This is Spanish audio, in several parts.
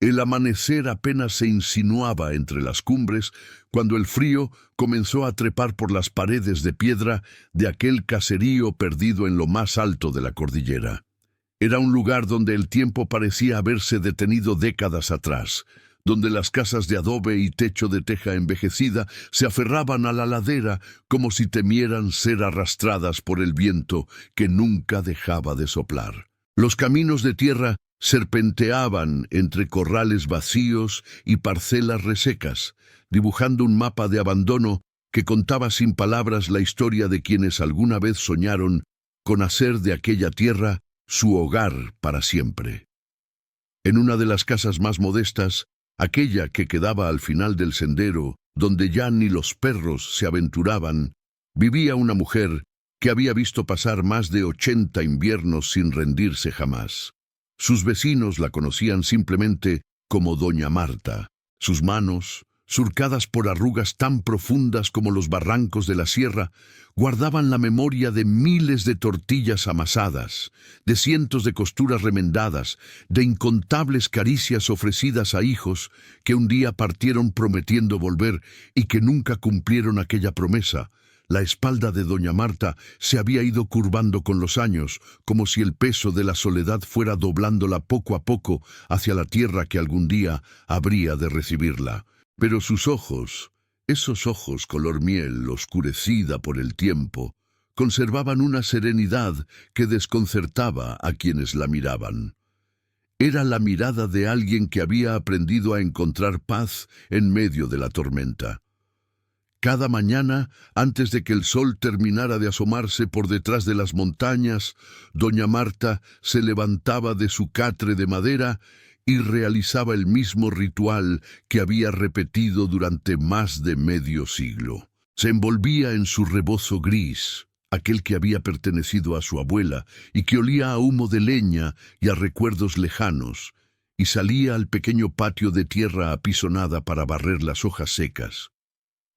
El amanecer apenas se insinuaba entre las cumbres cuando el frío comenzó a trepar por las paredes de piedra de aquel caserío perdido en lo más alto de la cordillera. Era un lugar donde el tiempo parecía haberse detenido décadas atrás, donde las casas de adobe y techo de teja envejecida se aferraban a la ladera como si temieran ser arrastradas por el viento que nunca dejaba de soplar. Los caminos de tierra serpenteaban entre corrales vacíos y parcelas resecas, dibujando un mapa de abandono que contaba sin palabras la historia de quienes alguna vez soñaron con hacer de aquella tierra su hogar para siempre. En una de las casas más modestas, aquella que quedaba al final del sendero, donde ya ni los perros se aventuraban, vivía una mujer que había visto pasar más de 80 inviernos sin rendirse jamás. Sus vecinos la conocían simplemente como Doña Marta. Sus manos, surcadas por arrugas tan profundas como los barrancos de la sierra, guardaban la memoria de miles de tortillas amasadas, de cientos de costuras remendadas, de incontables caricias ofrecidas a hijos que un día partieron prometiendo volver y que nunca cumplieron aquella promesa. La espalda de Doña Marta se había ido curvando con los años, como si el peso de la soledad fuera doblándola poco a poco hacia la tierra que algún día habría de recibirla. Pero sus ojos, esos ojos color miel oscurecida por el tiempo, conservaban una serenidad que desconcertaba a quienes la miraban. Era la mirada de alguien que había aprendido a encontrar paz en medio de la tormenta. Cada mañana, antes de que el sol terminara de asomarse por detrás de las montañas, Doña Marta se levantaba de su catre de madera y realizaba el mismo ritual que había repetido durante más de medio siglo. Se envolvía en su rebozo gris, aquel que había pertenecido a su abuela y que olía a humo de leña y a recuerdos lejanos, y salía al pequeño patio de tierra apisonada para barrer las hojas secas.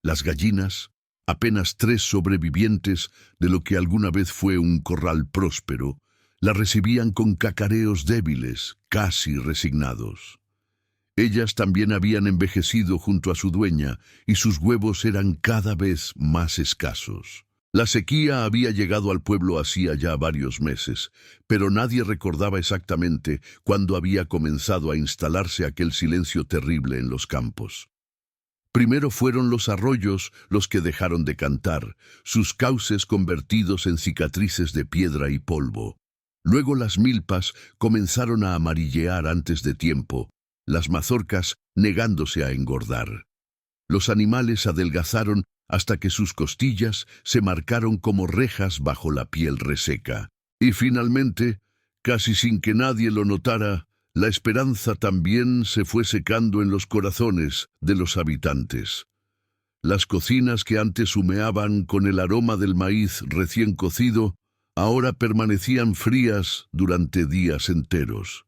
Las gallinas, apenas 3 sobrevivientes de lo que alguna vez fue un corral próspero, la recibían con cacareos débiles, casi resignados. Ellas también habían envejecido junto a su dueña y sus huevos eran cada vez más escasos. La sequía había llegado al pueblo hacía ya varios meses, pero nadie recordaba exactamente cuándo había comenzado a instalarse aquel silencio terrible en los campos. Primero fueron los arroyos los que dejaron de cantar, sus cauces convertidos en cicatrices de piedra y polvo. Luego las milpas comenzaron a amarillear antes de tiempo, las mazorcas negándose a engordar. Los animales adelgazaron hasta que sus costillas se marcaron como rejas bajo la piel reseca. Y finalmente, casi sin que nadie lo notara, la esperanza también se fue secando en los corazones de los habitantes. Las cocinas que antes humeaban con el aroma del maíz recién cocido, ahora permanecían frías durante días enteros.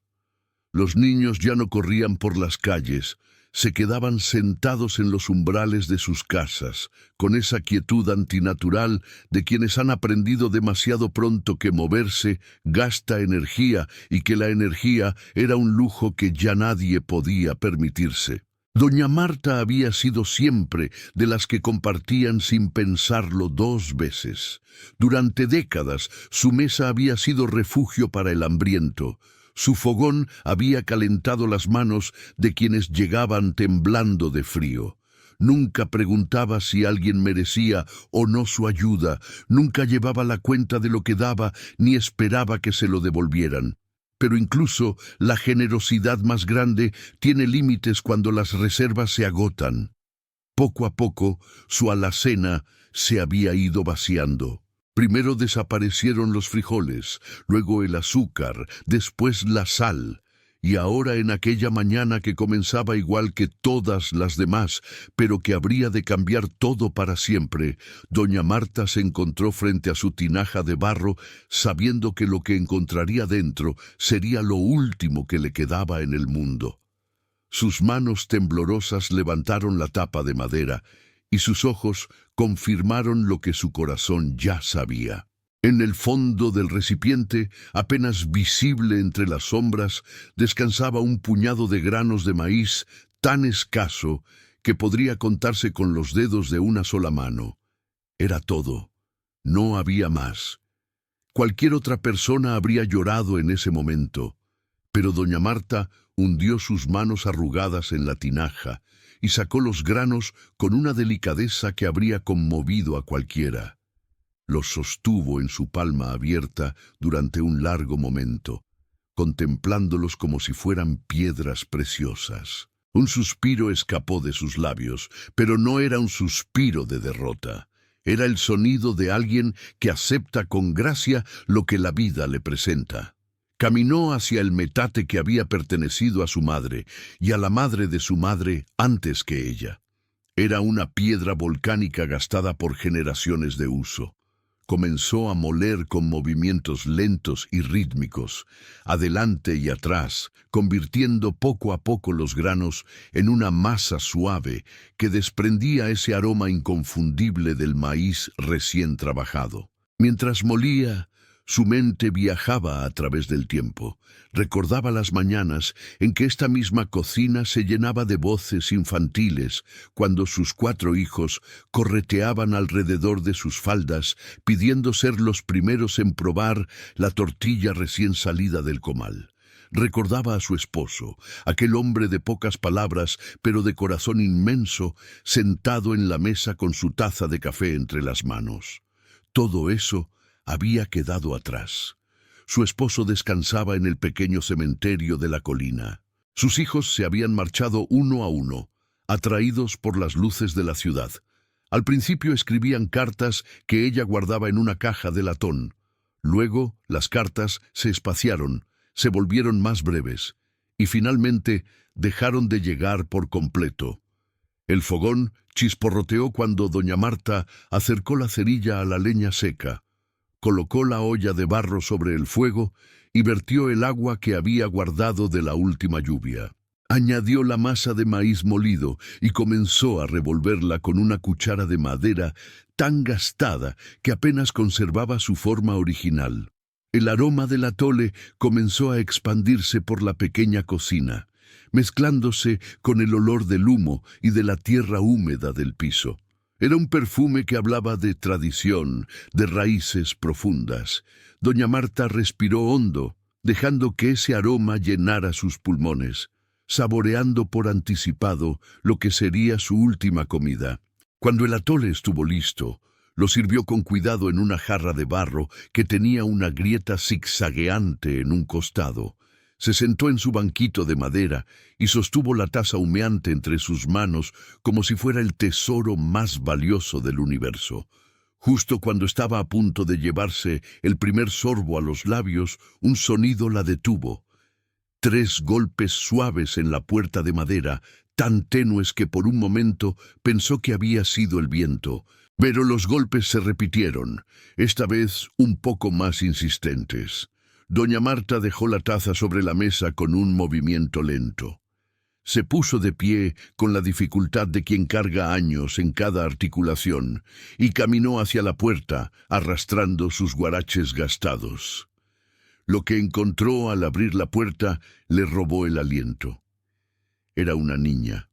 Los niños ya no corrían por las calles, se quedaban sentados en los umbrales de sus casas, con esa quietud antinatural de quienes han aprendido demasiado pronto que moverse gasta energía y que la energía era un lujo que ya nadie podía permitirse. Doña Marta había sido siempre de las que compartían sin pensarlo 2 veces. Durante décadas su mesa había sido refugio para el hambriento. Su fogón había calentado las manos de quienes llegaban temblando de frío. Nunca preguntaba si alguien merecía o no su ayuda, nunca llevaba la cuenta de lo que daba ni esperaba que se lo devolvieran. Pero incluso la generosidad más grande tiene límites cuando las reservas se agotan. Poco a poco, su alacena se había ido vaciando. Primero desaparecieron los frijoles, luego el azúcar, después la sal, y ahora en aquella mañana que comenzaba igual que todas las demás, pero que habría de cambiar todo para siempre, Doña Marta se encontró frente a su tinaja de barro, sabiendo que lo que encontraría dentro sería lo último que le quedaba en el mundo. Sus manos temblorosas levantaron la tapa de madera, y sus ojos confirmaron lo que su corazón ya sabía. En el fondo del recipiente, apenas visible entre las sombras, descansaba un puñado de granos de maíz tan escaso que podría contarse con los dedos de una sola mano. Era todo. No había más. Cualquier otra persona habría llorado en ese momento, pero doña Marta hundió sus manos arrugadas en la tinaja y sacó los granos con una delicadeza que habría conmovido a cualquiera. Los sostuvo en su palma abierta durante un largo momento, contemplándolos como si fueran piedras preciosas. Un suspiro escapó de sus labios, pero no era un suspiro de derrota. Era el sonido de alguien que acepta con gracia lo que la vida le presenta. Caminó hacia el metate que había pertenecido a su madre y a la madre de su madre antes que ella. Era una piedra volcánica gastada por generaciones de uso. Comenzó a moler con movimientos lentos y rítmicos, adelante y atrás, convirtiendo poco a poco los granos en una masa suave que desprendía ese aroma inconfundible del maíz recién trabajado. Mientras molía, su mente viajaba a través del tiempo. Recordaba las mañanas en que esta misma cocina se llenaba de voces infantiles cuando sus 4 hijos correteaban alrededor de sus faldas pidiendo ser los primeros en probar la tortilla recién salida del comal. Recordaba a su esposo, aquel hombre de pocas palabras pero de corazón inmenso, sentado en la mesa con su taza de café entre las manos. Todo eso había quedado atrás. Su esposo descansaba en el pequeño cementerio de la colina. Sus hijos se habían marchado uno a uno, atraídos por las luces de la ciudad. Al principio escribían cartas que ella guardaba en una caja de latón. Luego las cartas se espaciaron, se volvieron más breves, y finalmente dejaron de llegar por completo. El fogón chisporroteó cuando doña Marta acercó la cerilla a la leña seca. Colocó la olla de barro sobre el fuego y vertió el agua que había guardado de la última lluvia. Añadió la masa de maíz molido y comenzó a revolverla con una cuchara de madera tan gastada que apenas conservaba su forma original. El aroma del atole comenzó a expandirse por la pequeña cocina, mezclándose con el olor del humo y de la tierra húmeda del piso. Era un perfume que hablaba de tradición, de raíces profundas. Doña Marta respiró hondo, dejando que ese aroma llenara sus pulmones, saboreando por anticipado lo que sería su última comida. Cuando el atole estuvo listo, lo sirvió con cuidado en una jarra de barro que tenía una grieta zigzagueante en un costado. Se sentó en su banquito de madera y sostuvo la taza humeante entre sus manos como si fuera el tesoro más valioso del universo. Justo cuando estaba a punto de llevarse el primer sorbo a los labios, un sonido la detuvo. 3 golpes suaves en la puerta de madera, tan tenues que por un momento pensó que había sido el viento. Pero los golpes se repitieron, esta vez un poco más insistentes. Doña Marta dejó la taza sobre la mesa con un movimiento lento. Se puso de pie con la dificultad de quien carga años en cada articulación y caminó hacia la puerta, arrastrando sus guaraches gastados. Lo que encontró al abrir la puerta le robó el aliento. Era una niña,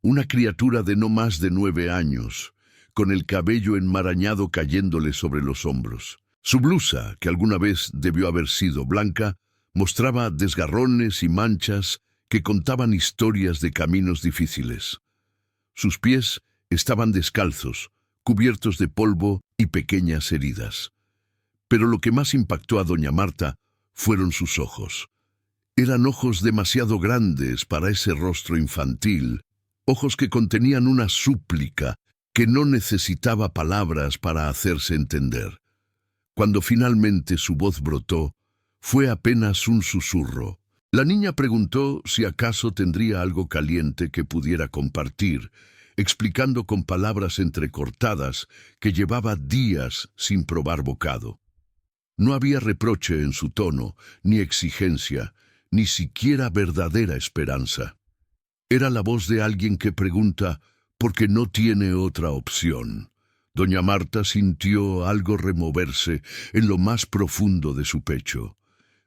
una criatura de no más de 9 años, con el cabello enmarañado cayéndole sobre los hombros. Su blusa, que alguna vez debió haber sido blanca, mostraba desgarrones y manchas que contaban historias de caminos difíciles. Sus pies estaban descalzos, cubiertos de polvo y pequeñas heridas. Pero lo que más impactó a doña Marta fueron sus ojos. Eran ojos demasiado grandes para ese rostro infantil, ojos que contenían una súplica que no necesitaba palabras para hacerse entender. Cuando finalmente su voz brotó, fue apenas un susurro. La niña preguntó si acaso tendría algo caliente que pudiera compartir, explicando con palabras entrecortadas que llevaba días sin probar bocado. No había reproche en su tono, ni exigencia, ni siquiera verdadera esperanza. Era la voz de alguien que pregunta porque no tiene otra opción. Doña Marta sintió algo removerse en lo más profundo de su pecho.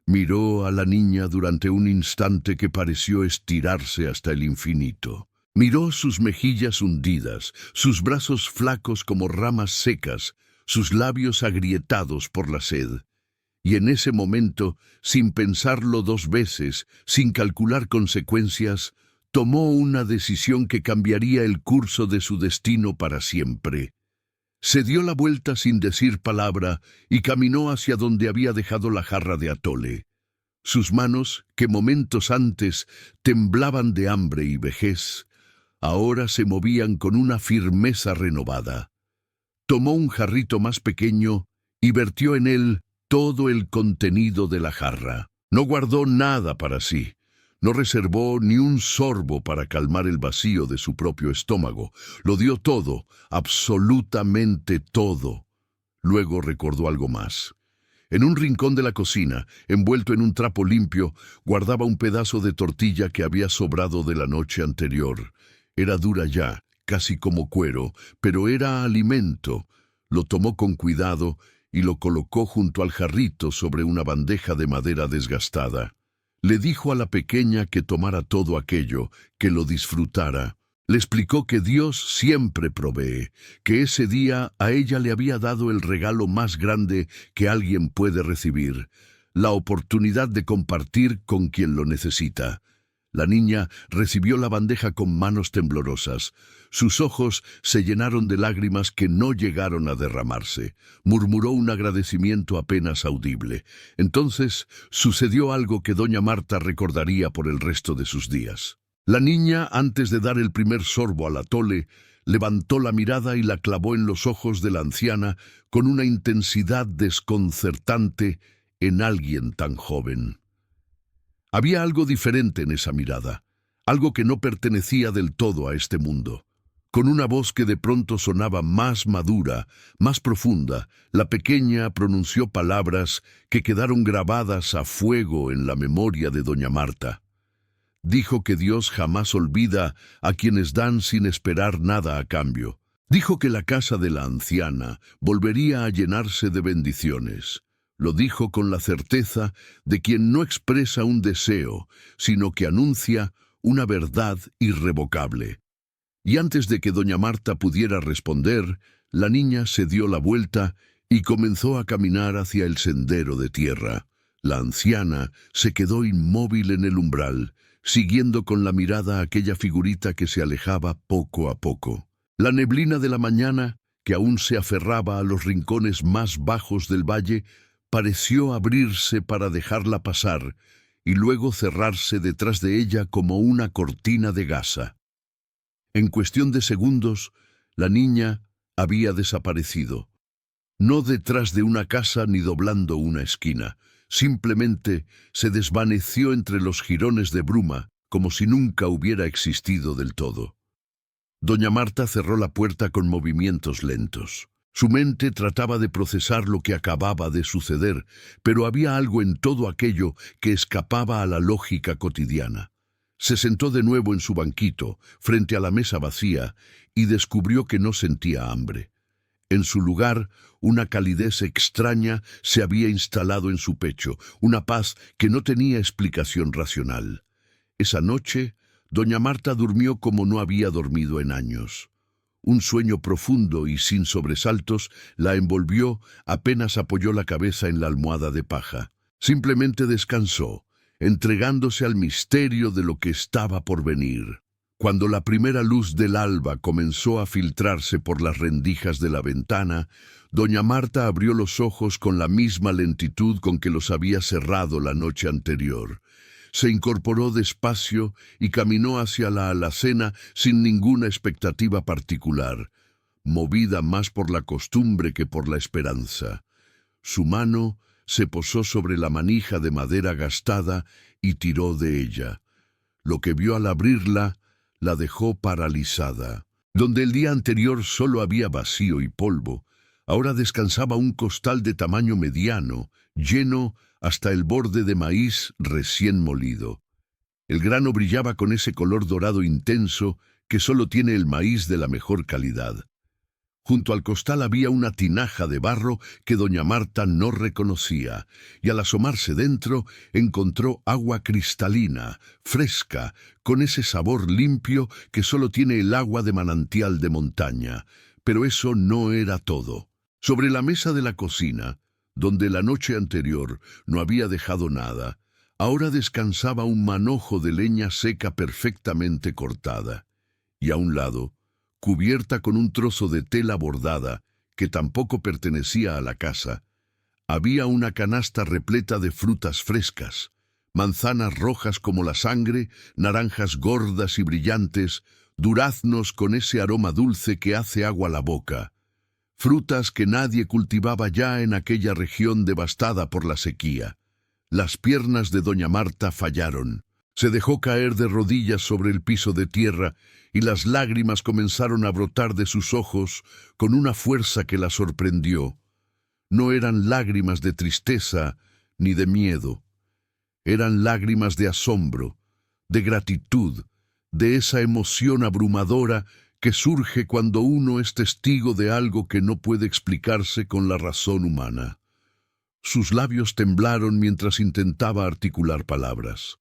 Miró a la niña durante un instante que pareció estirarse hasta el infinito. Miró sus mejillas hundidas, sus brazos flacos como ramas secas, sus labios agrietados por la sed. Y en ese momento, sin pensarlo dos veces, sin calcular consecuencias, tomó una decisión que cambiaría el curso de su destino para siempre. Se dio la vuelta sin decir palabra y caminó hacia donde había dejado la jarra de atole. Sus manos, que momentos antes temblaban de hambre y vejez, ahora se movían con una firmeza renovada. Tomó un jarrito más pequeño y vertió en él todo el contenido de la jarra. No guardó nada para sí. No reservó ni un sorbo para calmar el vacío de su propio estómago. Lo dio todo, absolutamente todo. Luego recordó algo más. En un rincón de la cocina, envuelto en un trapo limpio, guardaba un pedazo de tortilla que había sobrado de la noche anterior. Era dura ya, casi como cuero, pero era alimento. Lo tomó con cuidado y lo colocó junto al jarrito sobre una bandeja de madera desgastada. Le dijo a la pequeña que tomara todo aquello, que lo disfrutara. Le explicó que Dios siempre provee, que ese día a ella le había dado el regalo más grande que alguien puede recibir, la oportunidad de compartir con quien lo necesita. La niña recibió la bandeja con manos temblorosas. Sus ojos se llenaron de lágrimas que no llegaron a derramarse. Murmuró un agradecimiento apenas audible. Entonces sucedió algo que doña Marta recordaría por el resto de sus días. La niña, antes de dar el primer sorbo al atole, levantó la mirada y la clavó en los ojos de la anciana con una intensidad desconcertante en alguien tan joven. Había algo diferente en esa mirada, algo que no pertenecía del todo a este mundo. Con una voz que de pronto sonaba más madura, más profunda, la pequeña pronunció palabras que quedaron grabadas a fuego en la memoria de doña Marta. Dijo que Dios jamás olvida a quienes dan sin esperar nada a cambio. Dijo que la casa de la anciana volvería a llenarse de bendiciones. Lo dijo con la certeza de quien no expresa un deseo, sino que anuncia una verdad irrevocable. Y antes de que doña Marta pudiera responder, la niña se dio la vuelta y comenzó a caminar hacia el sendero de tierra. La anciana se quedó inmóvil en el umbral, siguiendo con la mirada aquella figurita que se alejaba poco a poco. La neblina de la mañana, que aún se aferraba a los rincones más bajos del valle, pareció abrirse para dejarla pasar y luego cerrarse detrás de ella como una cortina de gasa. En cuestión de segundos, la niña había desaparecido. No detrás de una casa ni doblando una esquina. Simplemente se desvaneció entre los jirones de bruma, como si nunca hubiera existido del todo. Doña Marta cerró la puerta con movimientos lentos. Su mente trataba de procesar lo que acababa de suceder, pero había algo en todo aquello que escapaba a la lógica cotidiana. Se sentó de nuevo en su banquito, frente a la mesa vacía, y descubrió que no sentía hambre. En su lugar, una calidez extraña se había instalado en su pecho, una paz que no tenía explicación racional. Esa noche, doña Marta durmió como no había dormido en años. Un sueño profundo y sin sobresaltos la envolvió apenas apoyó la cabeza en la almohada de paja. Simplemente descansó, entregándose al misterio de lo que estaba por venir. Cuando la primera luz del alba comenzó a filtrarse por las rendijas de la ventana, doña Marta abrió los ojos con la misma lentitud con que los había cerrado la noche anterior. Se incorporó despacio y caminó hacia la alacena sin ninguna expectativa particular, movida más por la costumbre que por la esperanza. Su mano se posó sobre la manija de madera gastada y tiró de ella. Lo que vio al abrirla la dejó paralizada. Donde el día anterior solo había vacío y polvo, ahora descansaba un costal de tamaño mediano, lleno hasta el borde de maíz recién molido. El grano brillaba con ese color dorado intenso que solo tiene el maíz de la mejor calidad. Junto al costal había una tinaja de barro que doña Marta no reconocía, y al asomarse dentro encontró agua cristalina, fresca, con ese sabor limpio que solo tiene el agua de manantial de montaña. Pero eso no era todo. Sobre la mesa de la cocina, donde la noche anterior no había dejado nada, ahora descansaba un manojo de leña seca perfectamente cortada, y a un lado, cubierta con un trozo de tela bordada que tampoco pertenecía a la casa, había una canasta repleta de frutas frescas, manzanas rojas como la sangre, naranjas gordas y brillantes, duraznos con ese aroma dulce que hace agua la boca, frutas que nadie cultivaba ya en aquella región devastada por la sequía. Las piernas de doña Marta fallaron. Se dejó caer de rodillas sobre el piso de tierra y las lágrimas comenzaron a brotar de sus ojos con una fuerza que la sorprendió. No eran lágrimas de tristeza ni de miedo. Eran lágrimas de asombro, de gratitud, de esa emoción abrumadora que surge cuando uno es testigo de algo que no puede explicarse con la razón humana. Sus labios temblaron mientras intentaba articular palabras.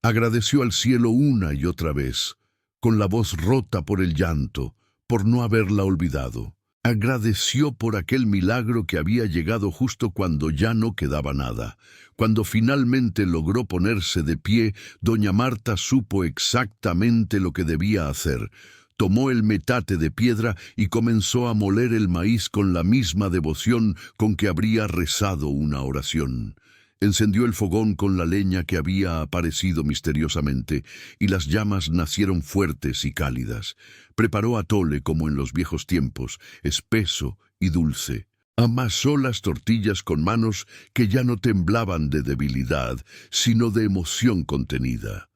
Agradeció al cielo una y otra vez, con la voz rota por el llanto, por no haberla olvidado. Agradeció por aquel milagro que había llegado justo cuando ya no quedaba nada. Cuando finalmente logró ponerse de pie, doña Marta supo exactamente lo que debía hacer. Tomó el metate de piedra y comenzó a moler el maíz con la misma devoción con que habría rezado una oración. Encendió el fogón con la leña que había aparecido misteriosamente, y las llamas nacieron fuertes y cálidas. Preparó atole como en los viejos tiempos, espeso y dulce. Amasó las tortillas con manos que ya no temblaban de debilidad, sino de emoción contenida.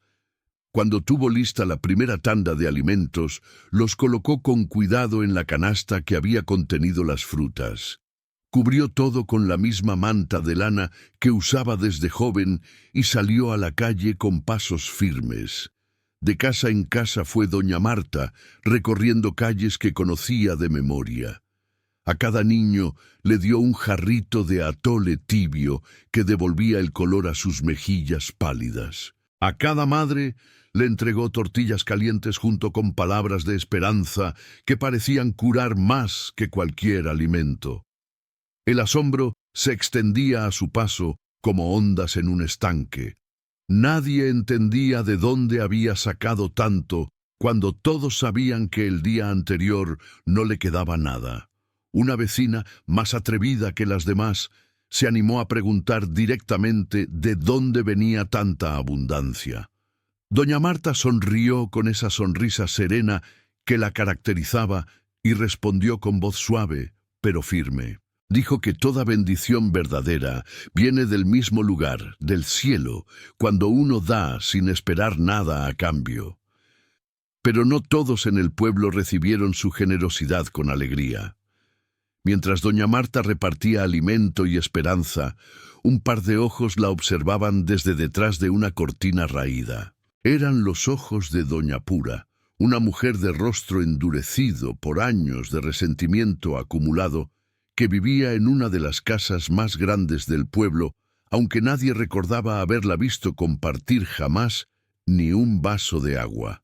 Cuando tuvo lista la primera tanda de alimentos, los colocó con cuidado en la canasta que había contenido las frutas. Cubrió todo con la misma manta de lana que usaba desde joven y salió a la calle con pasos firmes. De casa en casa fue doña Marta, recorriendo calles que conocía de memoria. A cada niño le dio un jarrito de atole tibio que devolvía el color a sus mejillas pálidas. A cada madre le entregó tortillas calientes junto con palabras de esperanza que parecían curar más que cualquier alimento. El asombro se extendía a su paso como ondas en un estanque. Nadie entendía de dónde había sacado tanto cuando todos sabían que el día anterior no le quedaba nada. Una vecina, más atrevida que las demás, se animó a preguntar directamente de dónde venía tanta abundancia. Doña Marta sonrió con esa sonrisa serena que la caracterizaba y respondió con voz suave, pero firme. Dijo que toda bendición verdadera viene del mismo lugar, del cielo, cuando uno da sin esperar nada a cambio. Pero no todos en el pueblo recibieron su generosidad con alegría. Mientras doña Marta repartía alimento y esperanza, un par de ojos la observaban desde detrás de una cortina raída. Eran los ojos de doña Pura, una mujer de rostro endurecido por años de resentimiento acumulado, que vivía en una de las casas más grandes del pueblo, aunque nadie recordaba haberla visto compartir jamás ni un vaso de agua.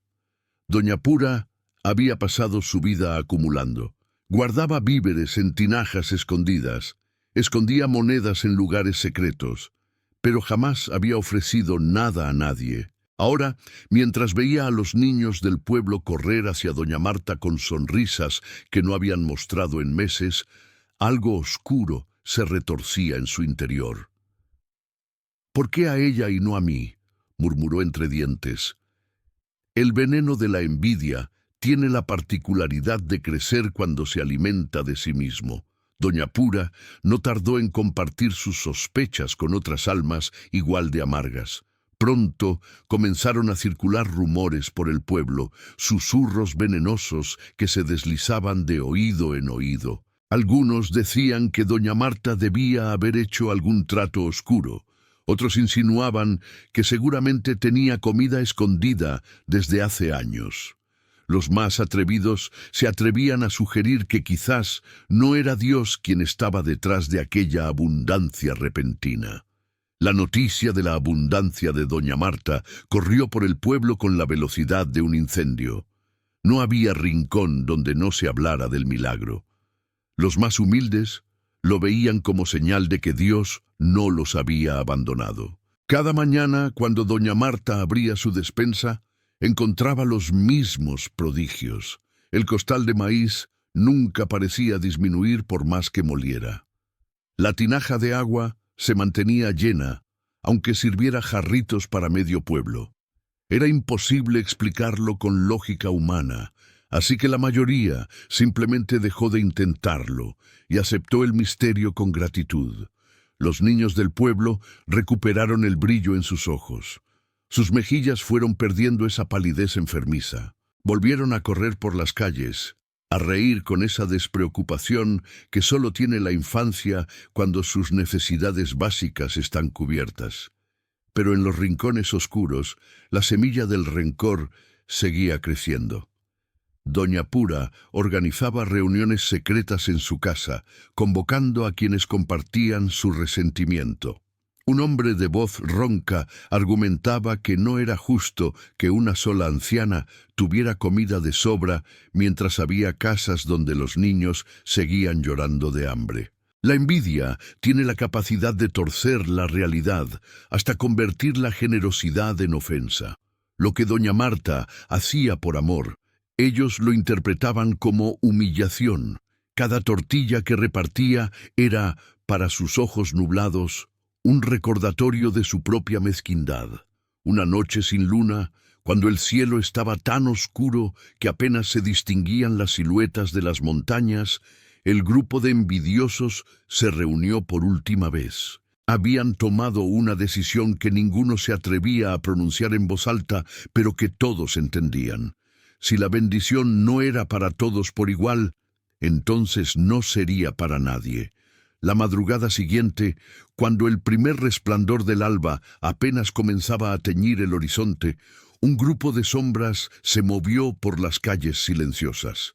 Doña Pura había pasado su vida acumulando. Guardaba víveres en tinajas escondidas, escondía monedas en lugares secretos, pero jamás había ofrecido nada a nadie. Ahora, mientras veía a los niños del pueblo correr hacia doña Marta con sonrisas que no habían mostrado en meses, algo oscuro se retorcía en su interior. «¿Por qué a ella y no a mí?», murmuró entre dientes. El veneno de la envidia tiene la particularidad de crecer cuando se alimenta de sí mismo. Doña Pura no tardó en compartir sus sospechas con otras almas igual de amargas. Pronto comenzaron a circular rumores por el pueblo, susurros venenosos que se deslizaban de oído en oído. Algunos decían que doña Marta debía haber hecho algún trato oscuro. Otros insinuaban que seguramente tenía comida escondida desde hace años. Los más atrevidos se atrevían a sugerir que quizás no era Dios quien estaba detrás de aquella abundancia repentina. La noticia de la abundancia de doña Marta corrió por el pueblo con la velocidad de un incendio. No había rincón donde no se hablara del milagro. Los más humildes lo veían como señal de que Dios no los había abandonado. Cada mañana, cuando doña Marta abría su despensa, encontraba los mismos prodigios. El costal de maíz nunca parecía disminuir por más que moliera. La tinaja de agua se mantenía llena, aunque sirviera jarritos para medio pueblo. Era imposible explicarlo con lógica humana, así que la mayoría simplemente dejó de intentarlo y aceptó el misterio con gratitud. Los niños del pueblo recuperaron el brillo en sus ojos. Sus mejillas fueron perdiendo esa palidez enfermiza. Volvieron a correr por las calles, a reír con esa despreocupación que solo tiene la infancia cuando sus necesidades básicas están cubiertas. Pero en los rincones oscuros, la semilla del rencor seguía creciendo. Doña Pura organizaba reuniones secretas en su casa, convocando a quienes compartían su resentimiento. Un hombre de voz ronca argumentaba que no era justo que una sola anciana tuviera comida de sobra mientras había casas donde los niños seguían llorando de hambre. La envidia tiene la capacidad de torcer la realidad hasta convertir la generosidad en ofensa. Lo que doña Marta hacía por amor, ellos lo interpretaban como humillación. Cada tortilla que repartía era, para sus ojos nublados, un recordatorio de su propia mezquindad. Una noche sin luna, cuando el cielo estaba tan oscuro que apenas se distinguían las siluetas de las montañas, el grupo de envidiosos se reunió por última vez. Habían tomado una decisión que ninguno se atrevía a pronunciar en voz alta, pero que todos entendían. Si la bendición no era para todos por igual, entonces no sería para nadie. La madrugada siguiente, cuando el primer resplandor del alba apenas comenzaba a teñir el horizonte, un grupo de sombras se movió por las calles silenciosas.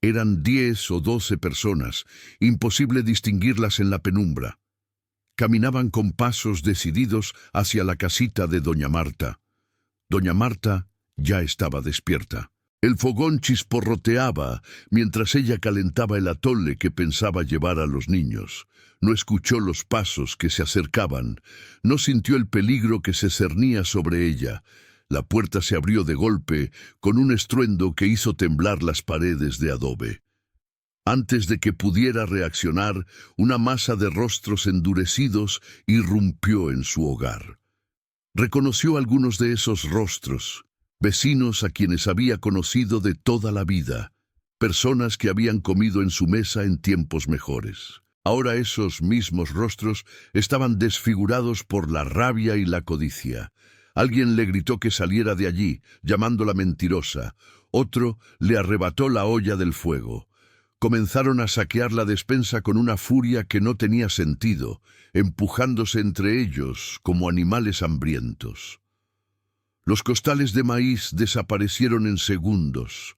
Eran 10 o 12 personas, imposible distinguirlas en la penumbra. Caminaban con pasos decididos hacia la casita de doña Marta. Doña Marta ya estaba despierta. El fogón chisporroteaba mientras ella calentaba el atole que pensaba llevar a los niños. No escuchó los pasos que se acercaban, no sintió el peligro que se cernía sobre ella. La puerta se abrió de golpe con un estruendo que hizo temblar las paredes de adobe. Antes de que pudiera reaccionar, una masa de rostros endurecidos irrumpió en su hogar. Reconoció algunos de esos rostros. Vecinos a quienes había conocido de toda la vida, personas que habían comido en su mesa en tiempos mejores. Ahora esos mismos rostros estaban desfigurados por la rabia y la codicia. Alguien le gritó que saliera de allí, llamándola mentirosa. Otro le arrebató la olla del fuego. Comenzaron a saquear la despensa con una furia que no tenía sentido, empujándose entre ellos como animales hambrientos. Los costales de maíz desaparecieron en segundos.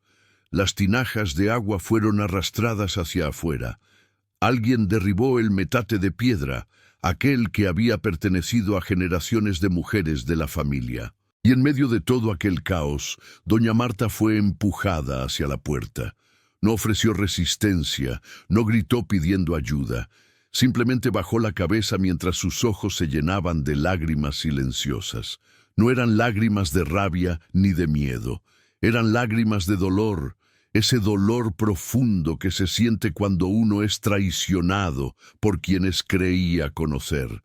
Las tinajas de agua fueron arrastradas hacia afuera. Alguien derribó el metate de piedra, aquel que había pertenecido a generaciones de mujeres de la familia. Y en medio de todo aquel caos, doña Marta fue empujada hacia la puerta. No ofreció resistencia, no gritó pidiendo ayuda. Simplemente bajó la cabeza mientras sus ojos se llenaban de lágrimas silenciosas. No eran lágrimas de rabia ni de miedo, eran lágrimas de dolor, ese dolor profundo que se siente cuando uno es traicionado por quienes creía conocer.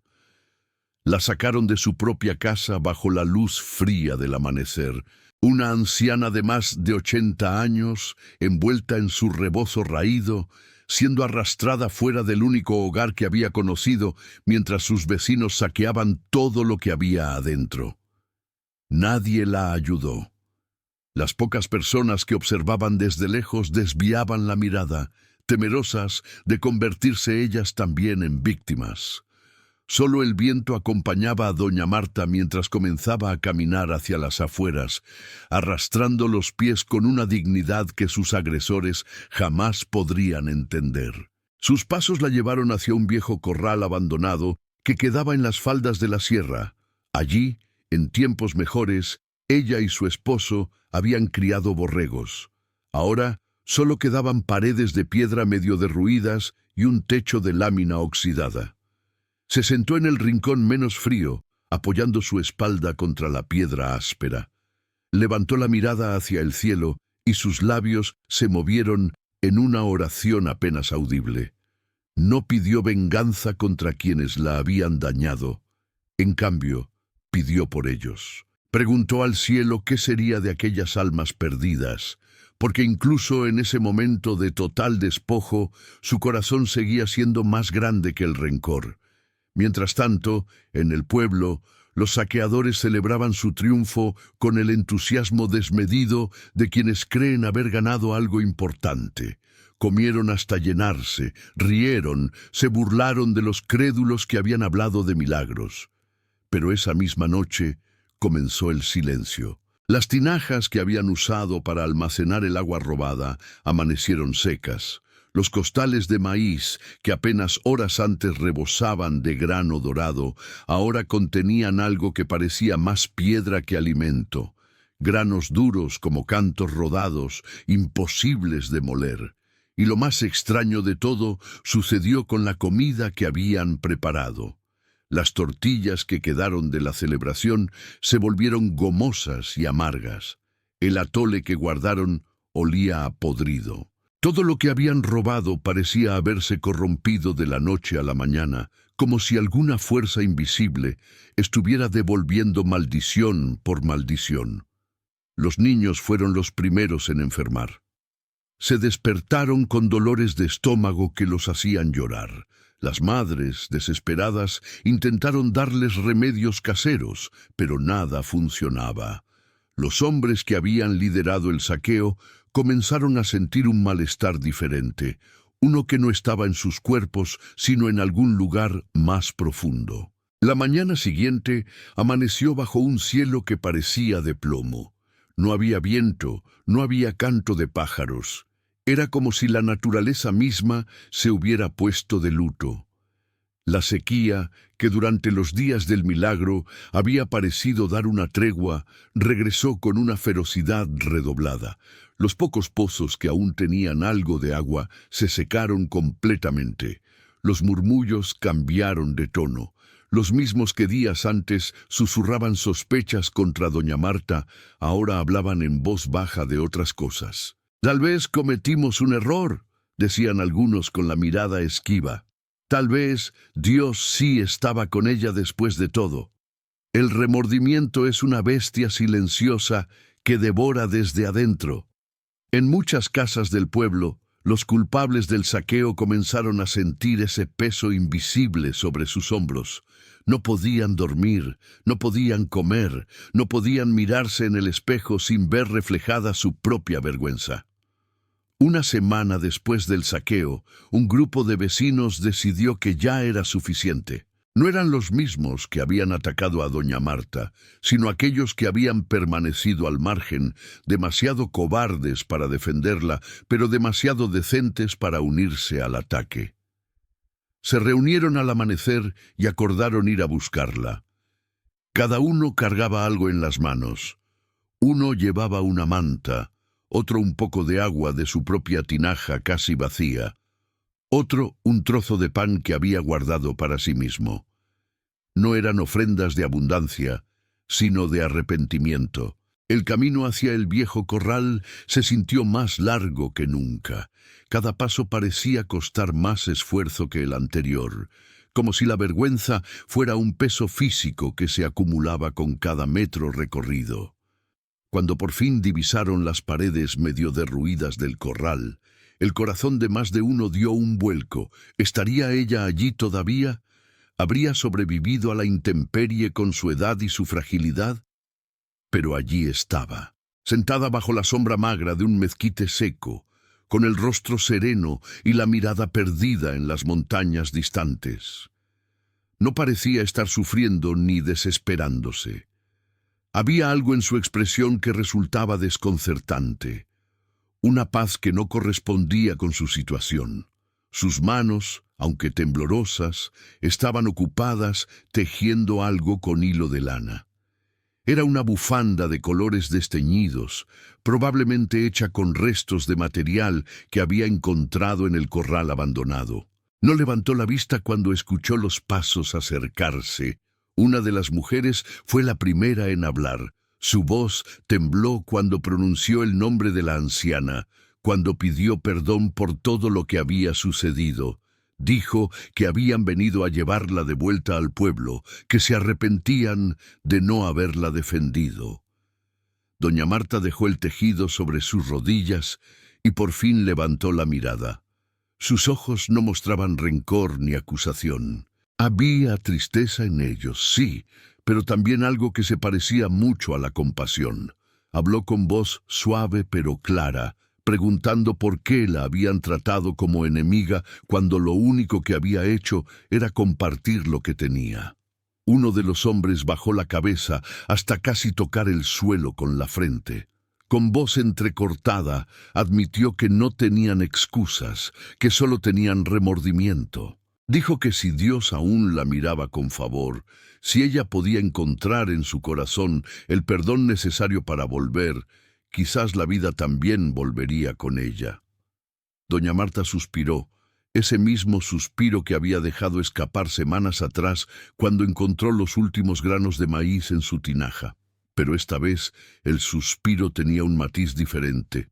La sacaron de su propia casa bajo la luz fría del amanecer. Una anciana de más de 80 años, envuelta en su rebozo raído, siendo arrastrada fuera del único hogar que había conocido, mientras sus vecinos saqueaban todo lo que había adentro. Nadie la ayudó. Las pocas personas que observaban desde lejos desviaban la mirada, temerosas de convertirse ellas también en víctimas. Solo el viento acompañaba a doña Marta mientras comenzaba a caminar hacia las afueras, arrastrando los pies con una dignidad que sus agresores jamás podrían entender. Sus pasos la llevaron hacia un viejo corral abandonado que quedaba en las faldas de la sierra. Allí, en tiempos mejores, ella y su esposo habían criado borregos. Ahora solo quedaban paredes de piedra medio derruidas y un techo de lámina oxidada. Se sentó en el rincón menos frío, apoyando su espalda contra la piedra áspera. Levantó la mirada hacia el cielo y sus labios se movieron en una oración apenas audible. No pidió venganza contra quienes la habían dañado. En cambio, pidió por ellos. Preguntó al cielo qué sería de aquellas almas perdidas, porque incluso en ese momento de total despojo, su corazón seguía siendo más grande que el rencor. Mientras tanto, en el pueblo, los saqueadores celebraban su triunfo con el entusiasmo desmedido de quienes creen haber ganado algo importante. Comieron hasta llenarse, rieron, se burlaron de los crédulos que habían hablado de milagros. Pero esa misma noche comenzó el silencio. Las tinajas que habían usado para almacenar el agua robada amanecieron secas. Los costales de maíz, que apenas horas antes rebosaban de grano dorado, ahora contenían algo que parecía más piedra que alimento. Granos duros como cantos rodados, imposibles de moler. Y lo más extraño de todo sucedió con la comida que habían preparado. Las tortillas que quedaron de la celebración se volvieron gomosas y amargas. El atole que guardaron olía a podrido. Todo lo que habían robado parecía haberse corrompido de la noche a la mañana, como si alguna fuerza invisible estuviera devolviendo maldición por maldición. Los niños fueron los primeros en enfermar. Se despertaron con dolores de estómago que los hacían llorar. Las madres, desesperadas, intentaron darles remedios caseros, pero nada funcionaba. Los hombres que habían liderado el saqueo comenzaron a sentir un malestar diferente, uno que no estaba en sus cuerpos, sino en algún lugar más profundo. La mañana siguiente amaneció bajo un cielo que parecía de plomo. No había viento, no había canto de pájaros. Era como si la naturaleza misma se hubiera puesto de luto. La sequía, que durante los días del milagro había parecido dar una tregua, regresó con una ferocidad redoblada. Los pocos pozos que aún tenían algo de agua se secaron completamente. Los murmullos cambiaron de tono. Los mismos que días antes susurraban sospechas contra doña Marta, ahora hablaban en voz baja de otras cosas. «Tal vez cometimos un error», decían algunos con la mirada esquiva. Tal vez Dios sí estaba con ella después de todo. El remordimiento es una bestia silenciosa que devora desde adentro. En muchas casas del pueblo, los culpables del saqueo comenzaron a sentir ese peso invisible sobre sus hombros. No podían dormir, no podían comer, no podían mirarse en el espejo sin ver reflejada su propia vergüenza. Una semana después del saqueo, un grupo de vecinos decidió que ya era suficiente. No eran los mismos que habían atacado a doña Marta, sino aquellos que habían permanecido al margen, demasiado cobardes para defenderla, pero demasiado decentes para unirse al ataque. Se reunieron al amanecer y acordaron ir a buscarla. Cada uno cargaba algo en las manos. Uno llevaba una manta, otro un poco de agua de su propia tinaja casi vacía, otro un trozo de pan que había guardado para sí mismo. No eran ofrendas de abundancia, sino de arrepentimiento. El camino hacia el viejo corral se sintió más largo que nunca. Cada paso parecía costar más esfuerzo que el anterior, como si la vergüenza fuera un peso físico que se acumulaba con cada metro recorrido. Cuando por fin divisaron las paredes medio derruidas del corral, el corazón de más de uno dio un vuelco. ¿Estaría ella allí todavía? ¿Habría sobrevivido a la intemperie con su edad y su fragilidad? Pero allí estaba, sentada bajo la sombra magra de un mezquite seco, con el rostro sereno y la mirada perdida en las montañas distantes. No parecía estar sufriendo ni desesperándose. Había algo en su expresión que resultaba desconcertante, una paz que no correspondía con su situación. Sus manos, aunque temblorosas, estaban ocupadas tejiendo algo con hilo de lana. Era una bufanda de colores desteñidos, probablemente hecha con restos de material que había encontrado en el corral abandonado. No levantó la vista cuando escuchó los pasos acercarse. Una de las mujeres fue la primera en hablar. Su voz tembló cuando pronunció el nombre de la anciana, cuando pidió perdón por todo lo que había sucedido. Dijo que habían venido a llevarla de vuelta al pueblo, que se arrepentían de no haberla defendido. Doña Marta dejó el tejido sobre sus rodillas y por fin levantó la mirada. Sus ojos no mostraban rencor ni acusación. Había tristeza en ellos, sí, pero también algo que se parecía mucho a la compasión. Habló con voz suave pero clara, preguntando por qué la habían tratado como enemiga cuando lo único que había hecho era compartir lo que tenía. Uno de los hombres bajó la cabeza hasta casi tocar el suelo con la frente. Con voz entrecortada, admitió que no tenían excusas, que solo tenían remordimiento. Dijo que si Dios aún la miraba con favor, si ella podía encontrar en su corazón el perdón necesario para volver, quizás la vida también volvería con ella. Doña Marta suspiró, ese mismo suspiro que había dejado escapar semanas atrás cuando encontró los últimos granos de maíz en su tinaja. Pero esta vez el suspiro tenía un matiz diferente,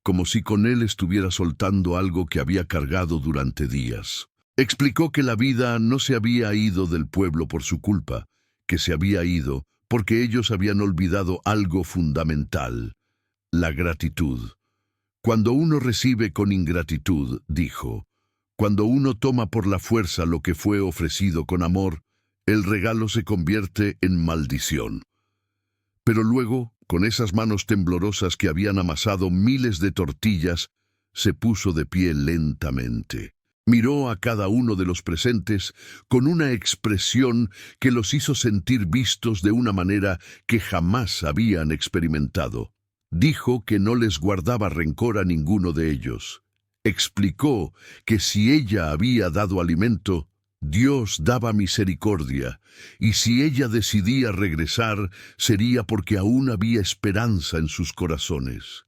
como si con él estuviera soltando algo que había cargado durante días. Explicó que la vida no se había ido del pueblo por su culpa, que se había ido porque ellos habían olvidado algo fundamental: la gratitud. Cuando uno recibe con ingratitud, dijo, cuando uno toma por la fuerza lo que fue ofrecido con amor, el regalo se convierte en maldición. Pero luego, con esas manos temblorosas que habían amasado miles de tortillas, se puso de pie lentamente. Miró a cada uno de los presentes con una expresión que los hizo sentir vistos de una manera que jamás habían experimentado. Dijo que no les guardaba rencor a ninguno de ellos. Explicó que si ella había dado alimento, Dios daba misericordia, y si ella decidía regresar, sería porque aún había esperanza en sus corazones.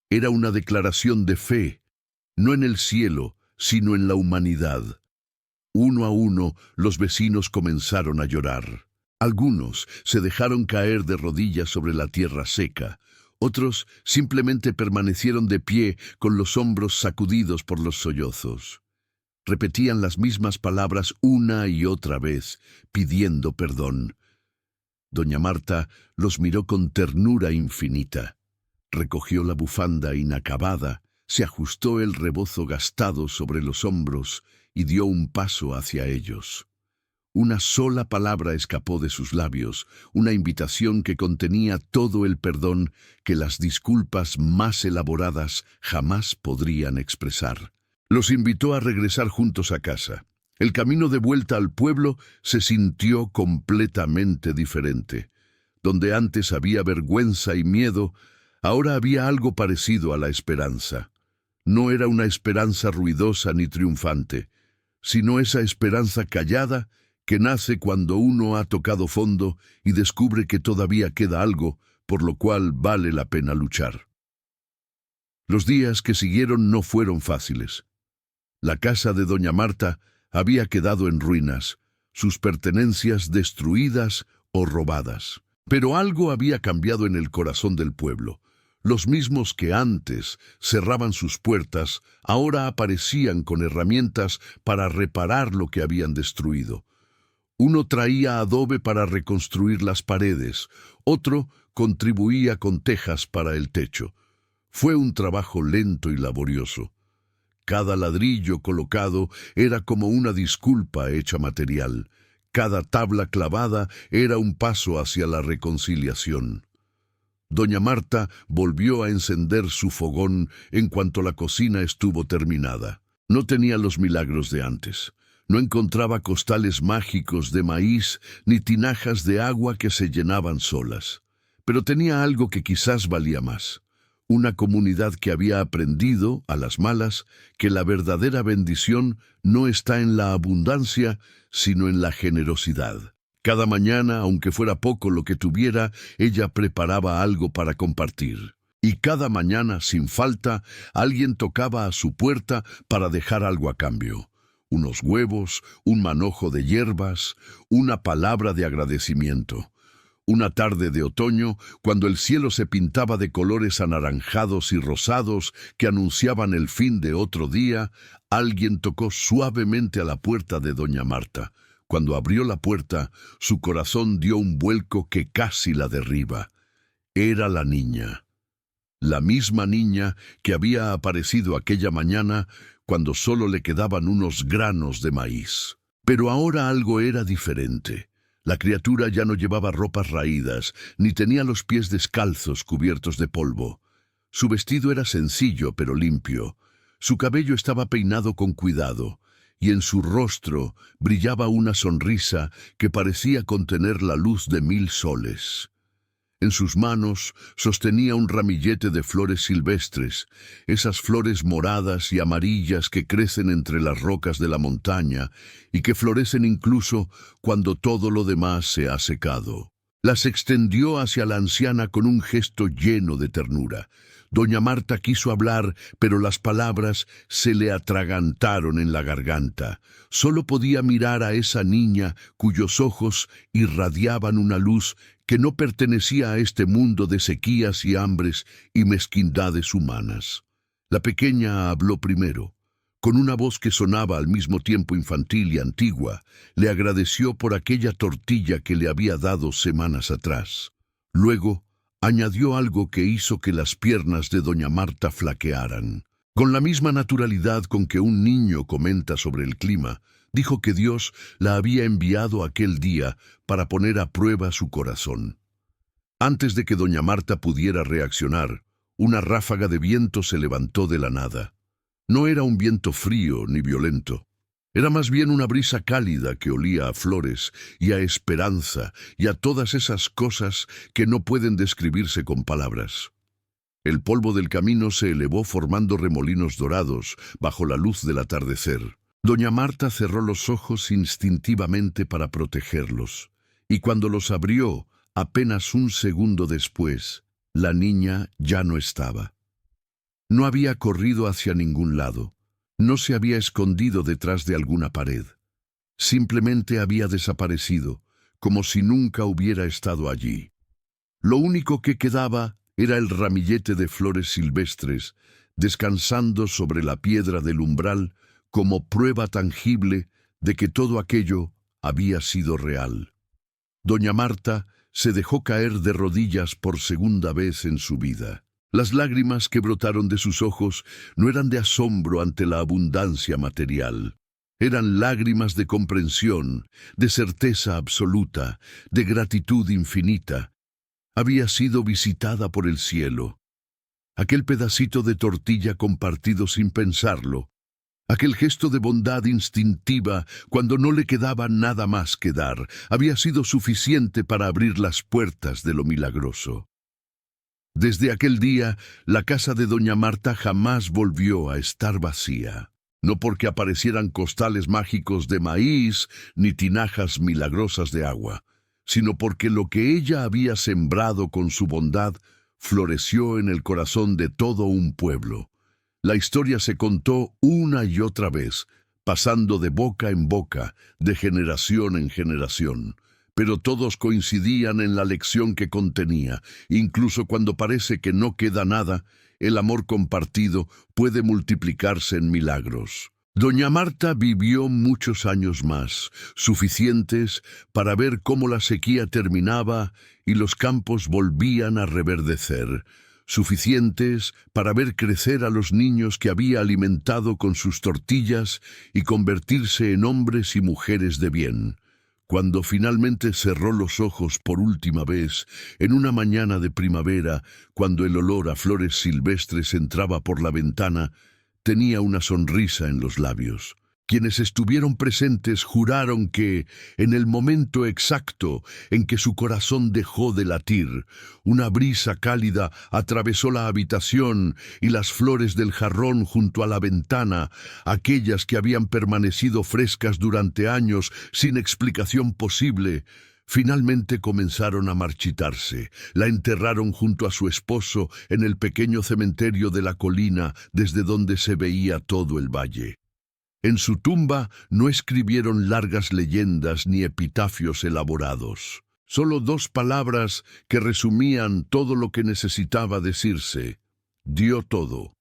Era una declaración de fe, no en el cielo, sino en la humanidad. Uno a uno, los vecinos comenzaron a llorar. Algunos se dejaron caer de rodillas sobre la tierra seca. Otros simplemente permanecieron de pie con los hombros sacudidos por los sollozos. Repetían las mismas palabras una y otra vez, pidiendo perdón. Doña Marta los miró con ternura infinita. Recogió la bufanda inacabada, se ajustó el rebozo gastado sobre los hombros y dio un paso hacia ellos. Una sola palabra escapó de sus labios, una invitación que contenía todo el perdón que las disculpas más elaboradas jamás podrían expresar. Los invitó a regresar juntos a casa. El camino de vuelta al pueblo se sintió completamente diferente. Donde antes había vergüenza y miedo, ahora había algo parecido a la esperanza. No era una esperanza ruidosa ni triunfante, sino esa esperanza callada que nace cuando uno ha tocado fondo y descubre que todavía queda algo por lo cual vale la pena luchar. Los días que siguieron no fueron fáciles. La casa de doña Marta había quedado en ruinas, sus pertenencias destruidas o robadas. Pero algo había cambiado en el corazón del pueblo. Los mismos que antes cerraban sus puertas, ahora aparecían con herramientas para reparar lo que habían destruido. Uno traía adobe para reconstruir las paredes, otro contribuía con tejas para el techo. Fue un trabajo lento y laborioso. Cada ladrillo colocado era como una disculpa hecha material. Cada tabla clavada era un paso hacia la reconciliación. Doña Marta volvió a encender su fogón en cuanto la cocina estuvo terminada. No tenía los milagros de antes. No encontraba costales mágicos de maíz ni tinajas de agua que se llenaban solas. Pero tenía algo que quizás valía más. Una comunidad que había aprendido, a las malas, que la verdadera bendición no está en la abundancia, sino en la generosidad. Cada mañana, aunque fuera poco lo que tuviera, ella preparaba algo para compartir. Y cada mañana, sin falta, alguien tocaba a su puerta para dejar algo a cambio. Unos huevos, un manojo de hierbas, una palabra de agradecimiento. Una tarde de otoño, cuando el cielo se pintaba de colores anaranjados y rosados que anunciaban el fin de otro día, alguien tocó suavemente a la puerta de doña Marta. Cuando abrió la puerta, su corazón dio un vuelco que casi la derriba. Era la niña. La misma niña que había aparecido aquella mañana cuando solo le quedaban unos granos de maíz. Pero ahora algo era diferente. La criatura ya no llevaba ropas raídas, ni tenía los pies descalzos cubiertos de polvo. Su vestido era sencillo pero limpio. Su cabello estaba peinado con cuidado, y en su rostro brillaba una sonrisa que parecía contener la luz de 1000 soles. En sus manos sostenía un ramillete de flores silvestres, esas flores moradas y amarillas que crecen entre las rocas de la montaña y que florecen incluso cuando todo lo demás se ha secado. Las extendió hacia la anciana con un gesto lleno de ternura. Doña Marta quiso hablar, pero las palabras se le atragantaron en la garganta. Solo podía mirar a esa niña cuyos ojos irradiaban una luz que no pertenecía a este mundo de sequías y hambres y mezquindades humanas. La pequeña habló primero. Con una voz que sonaba al mismo tiempo infantil y antigua, le agradeció por aquella tortilla que le había dado semanas atrás. Luego, añadió algo que hizo que las piernas de doña Marta flaquearan. Con la misma naturalidad con que un niño comenta sobre el clima, dijo que Dios la había enviado aquel día para poner a prueba su corazón. Antes de que doña Marta pudiera reaccionar, una ráfaga de viento se levantó de la nada. No era un viento frío ni violento. Era más bien una brisa cálida que olía a flores y a esperanza y a todas esas cosas que no pueden describirse con palabras. El polvo del camino se elevó formando remolinos dorados bajo la luz del atardecer. Doña Marta cerró los ojos instintivamente para protegerlos, y cuando los abrió, apenas un segundo después, la niña ya no estaba. No había corrido hacia ningún lado. No se había escondido detrás de alguna pared. Simplemente había desaparecido, como si nunca hubiera estado allí. Lo único que quedaba era el ramillete de flores silvestres, descansando sobre la piedra del umbral como prueba tangible de que todo aquello había sido real. Doña Marta se dejó caer de rodillas por segunda vez en su vida. Las lágrimas que brotaron de sus ojos no eran de asombro ante la abundancia material. Eran lágrimas de comprensión, de certeza absoluta, de gratitud infinita. Había sido visitada por el cielo. Aquel pedacito de tortilla compartido sin pensarlo, aquel gesto de bondad instintiva cuando no le quedaba nada más que dar, había sido suficiente para abrir las puertas de lo milagroso. Desde aquel día, la casa de doña Marta jamás volvió a estar vacía. No porque aparecieran costales mágicos de maíz ni tinajas milagrosas de agua, sino porque lo que ella había sembrado con su bondad floreció en el corazón de todo un pueblo. La historia se contó una y otra vez, pasando de boca en boca, de generación en generación. Pero todos coincidían en la lección que contenía. Incluso cuando parece que no queda nada, el amor compartido puede multiplicarse en milagros. Doña Marta vivió muchos años más, suficientes para ver cómo la sequía terminaba y los campos volvían a reverdecer, suficientes para ver crecer a los niños que había alimentado con sus tortillas y convertirse en hombres y mujeres de bien. Cuando finalmente cerró los ojos por última vez, en una mañana de primavera, cuando el olor a flores silvestres entraba por la ventana, tenía una sonrisa en los labios. Quienes estuvieron presentes juraron que, en el momento exacto en que su corazón dejó de latir, una brisa cálida atravesó la habitación y las flores del jarrón junto a la ventana, aquellas que habían permanecido frescas durante años sin explicación posible, finalmente comenzaron a marchitarse. La enterraron junto a su esposo en el pequeño cementerio de la colina desde donde se veía todo el valle. En su tumba no escribieron largas leyendas ni epitafios elaborados, solo 2 palabras que resumían todo lo que necesitaba decirse: dio todo.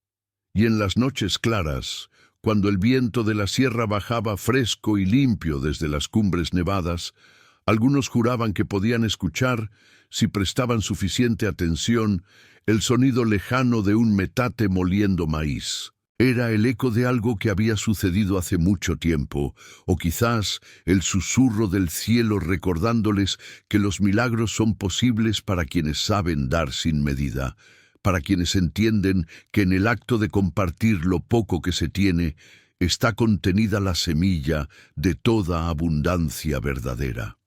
Y en las noches claras, cuando el viento de la sierra bajaba fresco y limpio desde las cumbres nevadas, algunos juraban que podían escuchar, si prestaban suficiente atención, el sonido lejano de un metate moliendo maíz. Era el eco de algo que había sucedido hace mucho tiempo, o quizás el susurro del cielo recordándoles que los milagros son posibles para quienes saben dar sin medida, para quienes entienden que en el acto de compartir lo poco que se tiene está contenida la semilla de toda abundancia verdadera.